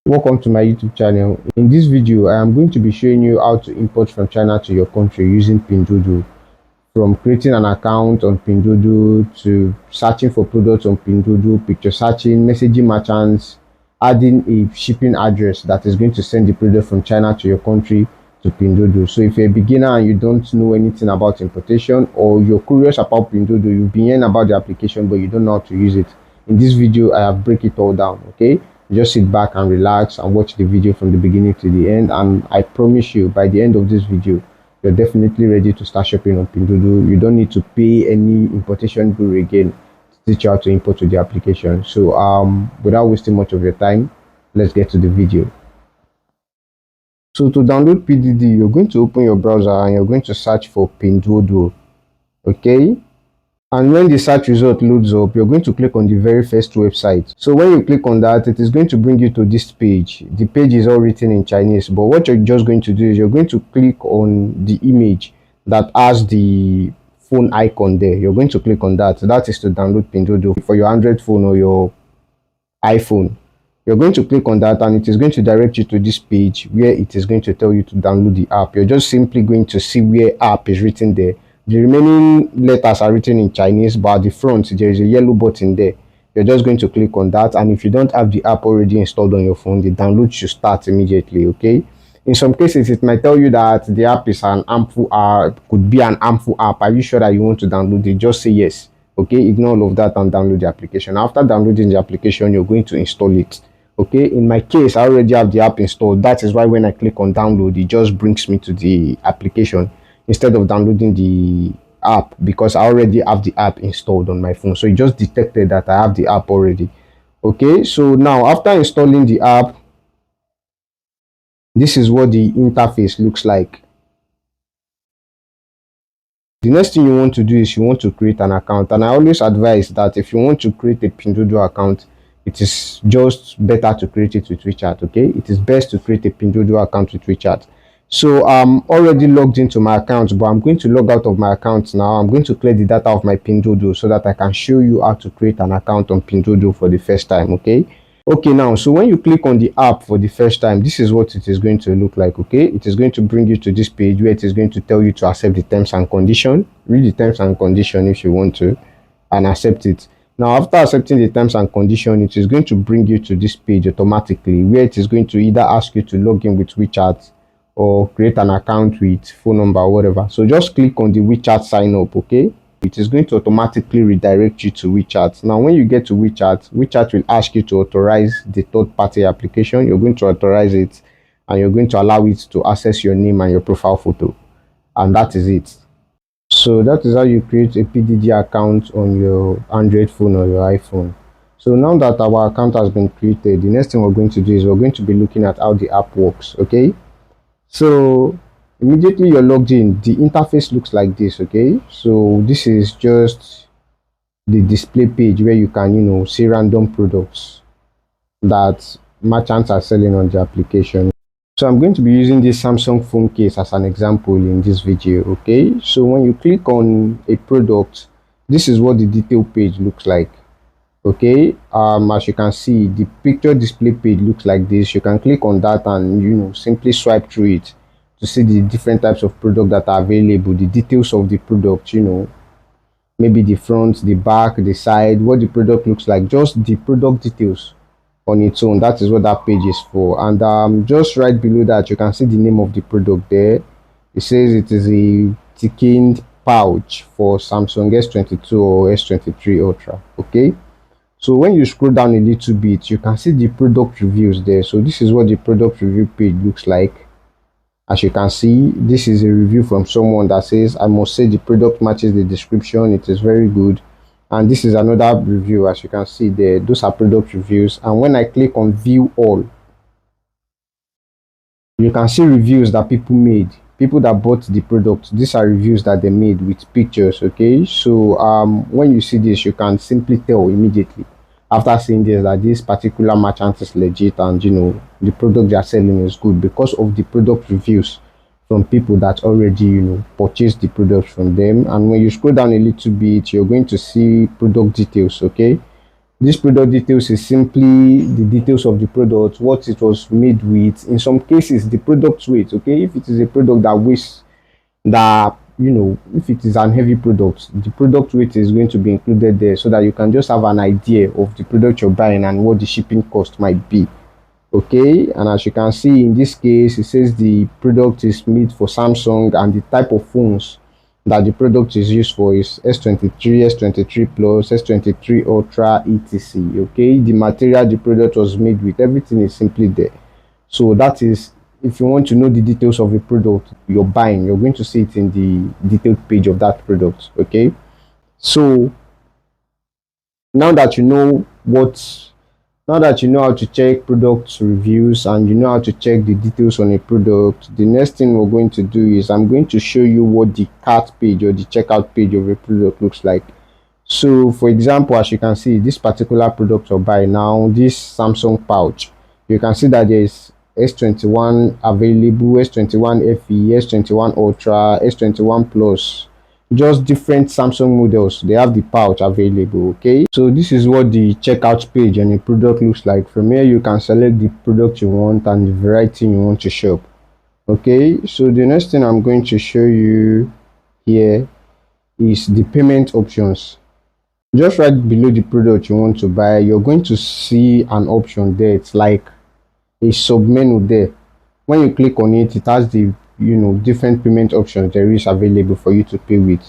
Welcome to my YouTube channel. In this video, I am going to be showing you how to import from China to your country using Pinduoduo. From creating an account on Pinduoduo to searching for products on Pinduoduo, picture searching, messaging merchants, adding a shipping address that is going to send the product from China to your country to Pinduoduo. So if you're a beginner and you don't know anything about importation, or you're curious about Pinduoduo, you've been hearing about the application but you don't know how to use it, in this video I have break it all down. Okay, just sit back and relax and watch the video from the beginning to the end, and I promise you by the end of this video you're definitely ready to start shopping on Pinduoduo. You don't need to pay any importation bill again to teach you how to import to the application. So without wasting much of your time, let's get to the video. So to download PDD, you're going to open your browser and you're going to search for Pinduoduo. Okay, and when the search result loads up, you're going to click on the very first website. So when you click on that, it is going to bring you to this page. The page is all written in Chinese, but what you're just going to do is you're going to click on the image that has the phone icon there. You're going to click on that. That is to download Pinduoduo for your Android phone or your iPhone. You're going to click on that and it is going to direct you to this page where it is going to tell you to download the app. You're just simply going to see where app is written there. The remaining letters are written in Chinese, but at the front there is a yellow button there. You're just going to click on that, and if you don't have the app already installed on your phone, the download should start immediately. Okay, in some cases it might tell you that the app is an harmful app, could be an harmful app. Are you sure that you want to download it? Just say yes. Okay, ignore all of that and download the application. After downloading the application, you're going to install it. Okay, in my case I already have the app installed. That is why when I click on download, it just brings me to the application instead of downloading the app, because I already have the app installed on my phone. So it just detected that I have the app already. Okay, so now after installing the app, this is what the interface looks like. The next thing you want to do is you want to create an account, and I always advise that if you want to create a Pinduoduo account, it is just better to create it with Wechat. Okay, it is best to create a Pinduoduo account with Wechat. So I'm already logged into my account, but I'm going to log out of my account now. I'm going to clear the data of my Pinduoduo so that I can show you how to create an account on Pinduoduo for the first time. Okay, now so when you click on the app for the first time, this is what it is going to look like. Okay, it is going to bring you to this page where it is going to tell you to accept the terms and condition. Read the terms and condition if you want to, and accept it. Now after accepting the terms and condition, it is going to bring you to this page automatically where it is going to either ask you to log in with Wechat or create an account with phone number or whatever. So just click on the Wechat sign up. Okay, it is going to automatically redirect you to Wechat. Now when you get to Wechat, Wechat will ask you to authorize the third-party application. You're going to authorize it and you're going to allow it to access your name and your profile photo, and that is it. So that is how you create a PDD account on your Android phone or your iPhone. So now that our account has been created, the next thing we're going to do is we're going to be looking at how the app works. Okay, so immediately you're logged in, the interface looks like this. Okay, so this is just the display page where you can see random products that merchants are selling on the application. So I'm going to be using this Samsung phone case as an example in this video. Okay, so when you click on a product, this is what the detail page looks like. Okay, as you can see, the picture display page looks like this. You can click on that and simply swipe through it to see the different types of product that are available, the details of the product, maybe the front, the back, the side, what the product looks like, just the product details on its own. That is what that page is for. And just right below that, you can see the name of the product there. It says it is a thickened pouch for Samsung S22 or S23 Ultra. Okay, so when you scroll down a little bit, you can see the product reviews there. So this is what the product review page looks like. As you can see, this is a review from someone that says, I must say the product matches the description, it is very good. And this is another review. As you can see there, those are product reviews. And when I click on view all, you can see reviews that people made, people that bought the product. These are reviews that they made with pictures. Okay, so when you see this, you can simply tell immediately after seeing this that this particular merchant is legit, and the product they are selling is good because of the product reviews from people that already purchased the product from them. And when you scroll down a little bit, you're going to see product details. Okay, This product details is simply the details of the product, what it was made with, in some cases the product weight. Okay, if it is a product that weighs, that, you know, if it is an heavy product, the product weight is going to be included there, so that you can just have an idea of the product you're buying and what the shipping cost might be. Okay, and as you can see in this case, it says the product is made for Samsung, and the type of phones that the product is used for is S23, S23 plus, S23 ultra, etc. Okay, the material the product was made with, everything is simply there. So that is, if you want to know the details of a product you're buying, you're going to see it in the detailed page of that product. Okay, so now that you know what now that you know how to check product reviews and you know how to check the details on a product, the next thing we're going to do is I'm going to show you what the cart page or the checkout page of a product looks like. So for example, as you can see, this particular product or buy now, this Samsung pouch, you can see that there is S21 available, S21 FE, S21 Ultra, S21 Plus, just different Samsung models. They have the pouch available. Okay, so this is what the checkout page on a product looks like. From here you can select the product you want and the variety you want to shop. Okay, so the next thing I'm going to show you here is the payment options. Just right below the product you want to buy, you're going to see an option there. It's like a sub menu there. When you click on it, it has the, you know, different payment options there is available for you to pay with.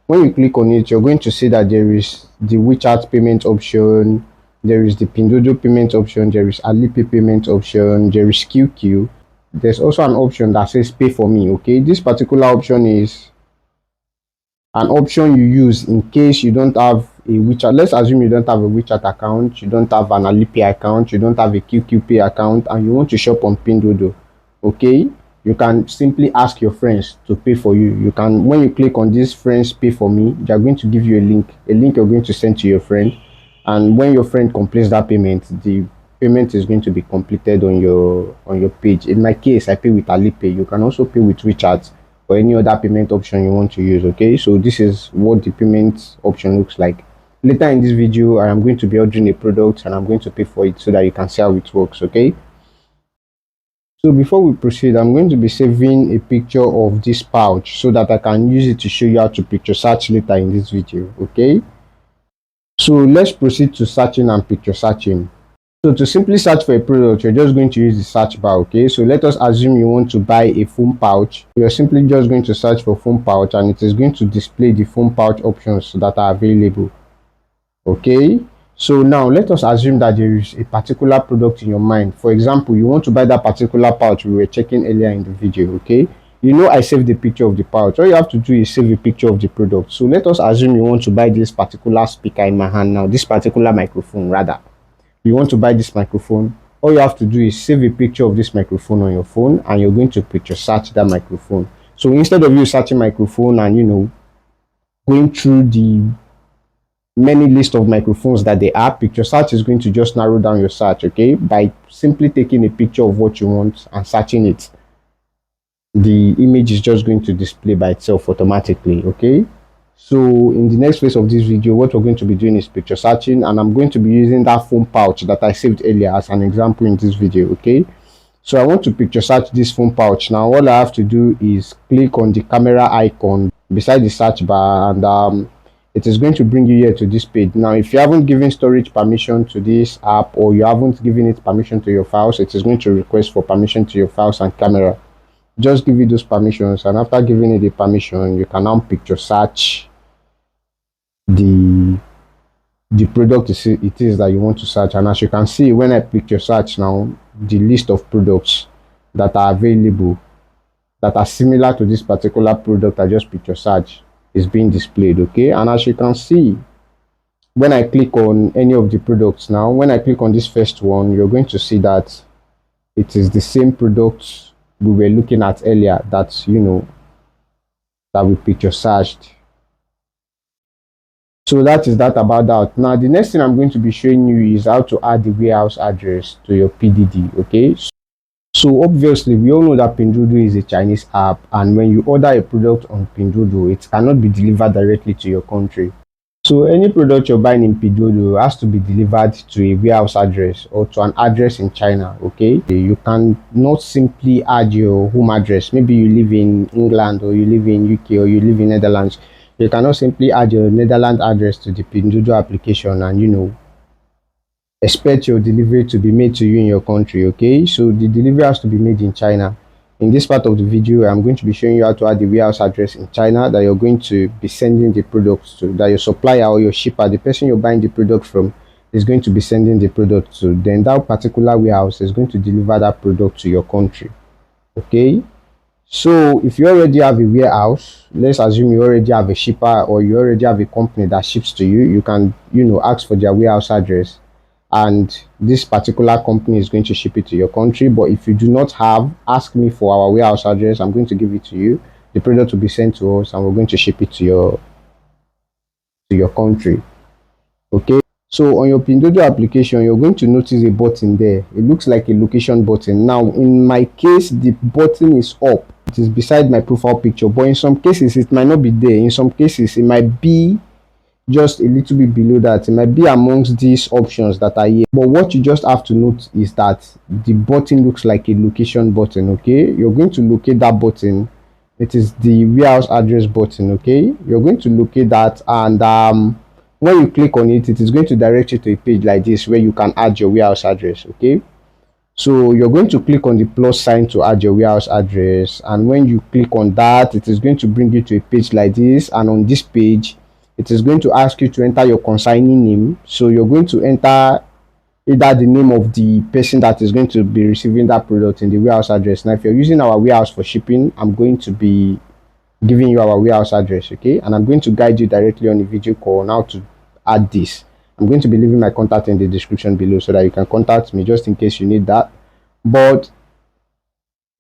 When you click on it, you're going to see that there is the Wechat payment option, there is the Pinduoduo payment option, there is Alipay payment option, there is QQ. There's also an option that says pay for me. Okay, this particular option is an option you use in case you don't have a Wechat. Let's assume you don't have a Wechat account, you don't have an Alipay account, you don't have a QQ Pay account, and you want to shop on Pinduoduo. Okay, you can simply ask your friends to pay for you. You can, when you click on this friends pay for me, they are going to give you a link you're going to send to your friend, and when your friend completes that payment, the payment is going to be completed on your page. In my case, I pay with Alipay. You can also pay with Wechat or any other payment option you want to use. Okay, so this is what the payment option looks like. Later in this video, I am going to be ordering a product and I'm going to pay for it so that you can see how it works. Okay, so before we proceed, I'm going to be saving a picture of this pouch so that I can use it to show you how to picture search later in this video. Okay, so let's proceed to searching and picture searching. So to simply search for a product, you're just going to use the search bar. Okay, so let us assume you want to buy a phone pouch. You're simply just going to search for phone pouch and it is going to display the phone pouch options that are available. Okay, so now let us assume that there is a particular product in your mind. For example, you want to buy that particular pouch we were checking earlier in the video. Okay, you know, I saved the picture of the pouch. All you have to do is save a picture of the product. So let us assume you want to buy this particular speaker in my hand now, this particular microphone rather. You want to buy this microphone, all you have to do is save a picture of this microphone on your phone and you're going to picture search that microphone. So instead of you searching microphone and, you know, going through the many list of microphones that they are, picture search is going to just narrow down your search. Okay, by simply taking a picture of what you want and searching it, the image is just going to display by itself automatically. Okay, so in the next phase of this video, what we're going to be doing is picture searching, and I'm going to be using that phone pouch that I saved earlier as an example in this video. Okay, so I want to picture search this phone pouch. Now all I have to do is click on the camera icon beside the search bar, and it is going to bring you here to this page. Now if you haven't given storage permission to this app, or you haven't given it permission to your files, it is going to request for permission to your files and camera. Just give it those permissions, and after giving it the permission, you can now picture search the product it is that you want to search. And as you can see, when I picture search now, the list of products that are available that are similar to this particular product I just picture search is being displayed. Okay, and as you can see, when I click on any of the products now, when I click on this first one, you're going to see that it is the same product we were looking at earlier, that, you know, that we picture searched. So that is that about that. Now the next thing I'm going to be showing you is how to add the warehouse address to your PDD. Okay, so obviously we all know that Pinduoduo is a Chinese app, and when you order a product on Pinduoduo, it cannot be delivered directly to your country. So any product you're buying in Pinduoduo has to be delivered to a warehouse address or to an address in China, okay? You can not simply add your home address. Maybe you live in England or you live in UK or you live in Netherlands. You cannot simply add your Netherlands address to the Pinduoduo application and, you know, expect your delivery to be made to you in your country, okay? So the delivery has to be made in China. In this part of the video, I'm going to be showing you how to add the warehouse address in China that you're going to be sending the products to, that your supplier or your shipper, the person you're buying the product from, is going to be sending the product to. Then that particular warehouse is going to deliver that product to your country, okay? So if you already have a warehouse, let's assume you already have a shipper or you already have a company that ships to you, you can, you know, ask for their warehouse address and this particular company is going to ship it to your country. But if you do not have, ask me for our warehouse address. I'm going to give it to you. The product will be sent to us and we're going to ship it to your country, okay? So on your Pinduoduo application, you're going to notice a button there. It looks like a location button. Now in my case, the button is up. It is beside my profile picture, but in some cases it might not be there. In some cases it might be just a little bit below that. It might be amongst these options that are here, but what you just have to note is that the button looks like a location button, okay? You're going to locate that button. It is the warehouse address button, okay? You're going to locate that, and when you click on it, it is going to direct you to a page like this where you can add your warehouse address, okay? So you're going to click on the plus sign to add your warehouse address, and when you click on that, it is going to bring you to a page like this, and on this page it is going to ask you to enter your consignee name. So you're going to enter either the name of the person that is going to be receiving that product in the warehouse address. Now if you're using our warehouse for shipping, I'm going to be giving you our warehouse address, okay? And I'm going to guide you directly on the video call on how to add this. I'm going to be leaving my contact in the description below so that you can contact me just in case you need that. But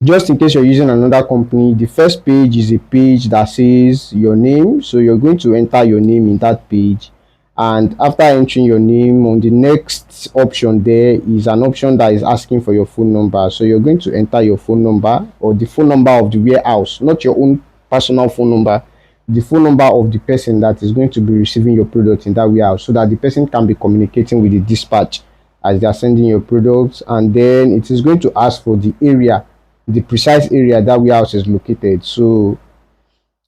just in case you're using another company, the first page is a page that says your name. So you're going to enter your name in that page, and after entering your name, on the next option there is an option that is asking for your phone number. So you're going to enter your phone number, or the phone number of the warehouse, not your own personal phone number, the phone number of the person that is going to be receiving your product in that warehouse, so that the person can be communicating with the dispatch as they are sending your products. And then it is going to ask for the area, the precise area that warehouse is located. So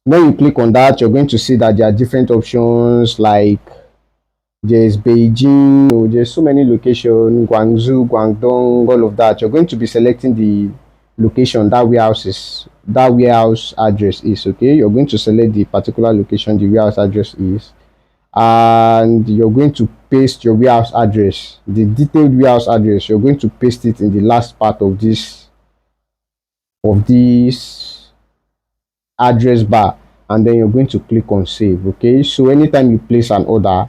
when you click on that, you're going to see that there are different options, like there's Beijing, or there's so many locations, Guangzhou, Guangdong, all of that. You're going to be selecting the location that warehouse address is, okay? You're going to select the particular location the warehouse address is, and you're going to paste your warehouse address, the detailed warehouse address. You're going to paste it in the last part of this address bar, and then you're going to click on save, okay? So anytime you place an order,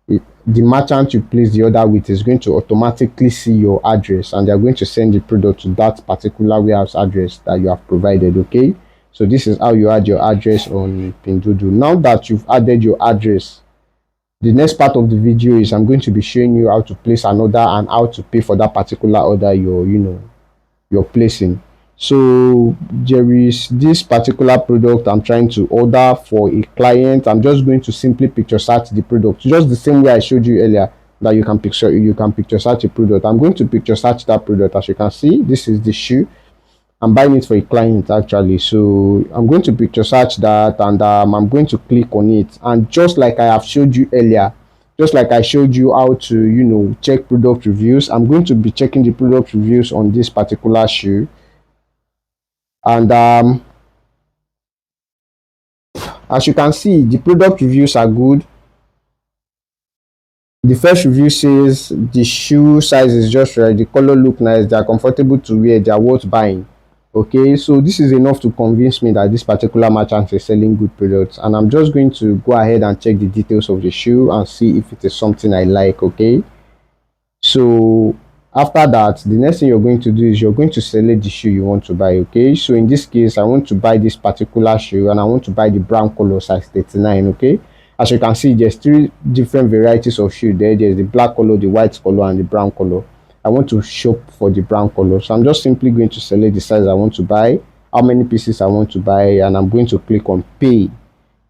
the merchant you place the order with is going to automatically see your address, and they're going to send the product to that particular warehouse address that you have provided, okay? So this is how you add your address on Pinduoduo. Now that you've added your address, the next part of the video is I'm going to be showing you how to place an order and how to pay for that particular order you're placing. So there is this particular product I'm trying to order for a client. I'm just going to simply picture search the product, just the same way I showed you earlier that you can picture search a product. I'm going to picture search that product. As you can see, this is the shoe. I'm buying it for a client actually. So I'm going to picture search that, and I'm going to click on it, and just like I have showed you earlier, just like I showed you how to check product reviews, I'm going to be checking the product reviews on this particular shoe. And as you can see, the product reviews are good. The first review says the shoe size is just right, the color look nice, they are comfortable to wear, they are worth buying, okay? So this is enough to convince me that this particular merchant is selling good products, and I'm just going to go ahead and check the details of the shoe and see if it is something I like, okay? So after that, the next thing you're going to do is you're going to select the shoe you want to buy, okay? So in this case, I want to buy this particular shoe, and I want to buy the brown color, size 39, okay? As you can see, there's 3 different varieties of shoe there. There's the black color, the white color, and the brown color. I want to shop for the brown color, so I'm just simply going to select the size I want to buy, how many pieces I want to buy, and I'm going to click on pay.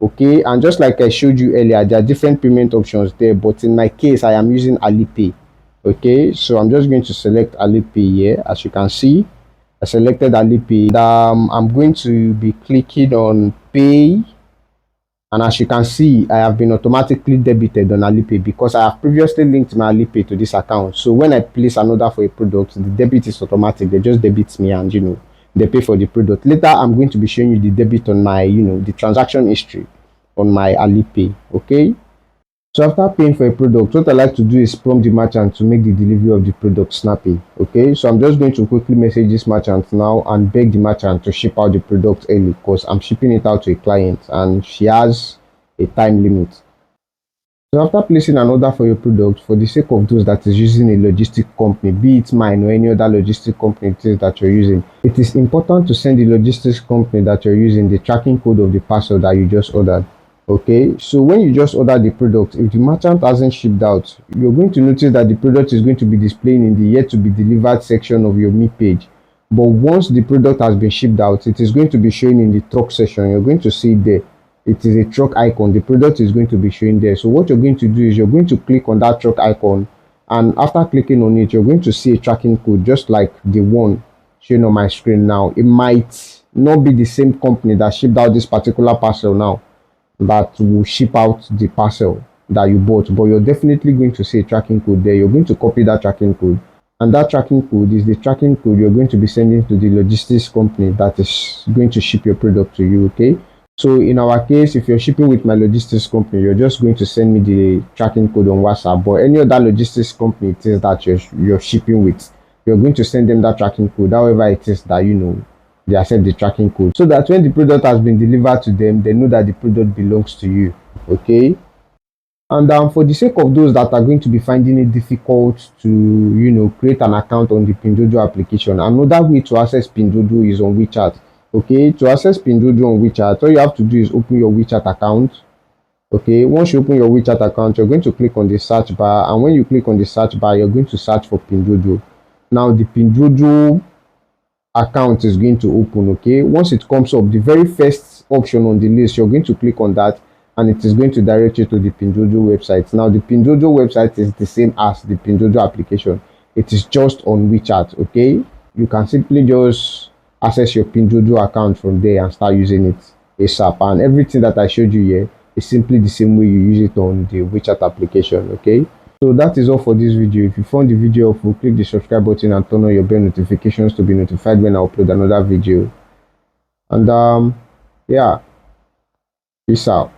Okay, and just like I showed you earlier, there are different payment options there, but in my case I am using Alipay. Okay, so I'm just going to select Alipay here. As you can see, I selected Alipay, and I'm going to be clicking on pay, and as you can see, I have been automatically debited on Alipay because I have previously linked my Alipay to this account. So when I place an order for a product, the debit is automatic. They just debit me, and they pay for the product. Later I'm going to be showing you the debit on my the transaction history on my Alipay. Okay, so after paying for a product, what I like to do is prompt the merchant to make the delivery of the product snappy. Okay, so I'm just going to quickly message this merchant now and beg the merchant to ship out the product early because I'm shipping it out to a client and she has a time limit. So after placing an order for your product, for the sake of those that is using a logistic company, be it mine or any other logistic company it is that you're using, it is important to send the logistics company that you're using the tracking code of the parcel that you just ordered. Okay, so when you just order the product, if the merchant hasn't shipped out, you're going to notice that the product is going to be displaying in the yet to be delivered section of your me page. But once the product has been shipped out, it is going to be showing in the truck section. You're going to see it there. It is a truck icon. The product is going to be showing there. So what you're going to do is you're going to click on that truck icon, and after clicking on it, you're going to see a tracking code just like the one showing on my screen now. It might not be the same company that shipped out this particular parcel now that will ship out the parcel that you bought, but you're definitely going to see a tracking code there. You're going to copy that tracking code, and that tracking code is the tracking code you're going to be sending to the logistics company that is going to ship your product to you. Okay, so in our case, if you're shipping with my logistics company, you're just going to send me the tracking code on WhatsApp. But any other logistics company it is that you're shipping with, you're going to send them that tracking code, however it is that they accept the tracking code, so that when the product has been delivered to them, they know that the product belongs to you. Okay, and for the sake of those that are going to be finding it difficult to create an account on the Pinduoduo application, another way to access Pinduoduo is on Wechat. Okay, to access Pinduoduo on Wechat, all you have to do is open your Wechat account. Okay, once you open your Wechat account, you're going to click on the search bar, and when you click on the search bar, you're going to search for Pinduoduo. Now the Pinduoduo account is going to open. Okay, once it comes up, the very first option on the list, you're going to click on that, and it is going to direct you to the Pinduoduo website. Now the Pinduoduo website is the same as the Pinduoduo application. It is just on Wechat. Okay, you can simply just access your Pinduoduo account from there and start using it ASAP, and everything that I showed you here is simply the same way you use it on the Wechat application. Okay, so that is all for this video. If you found the video helpful, click the subscribe button and turn on your bell notifications to be notified when I upload another video. And yeah, peace out.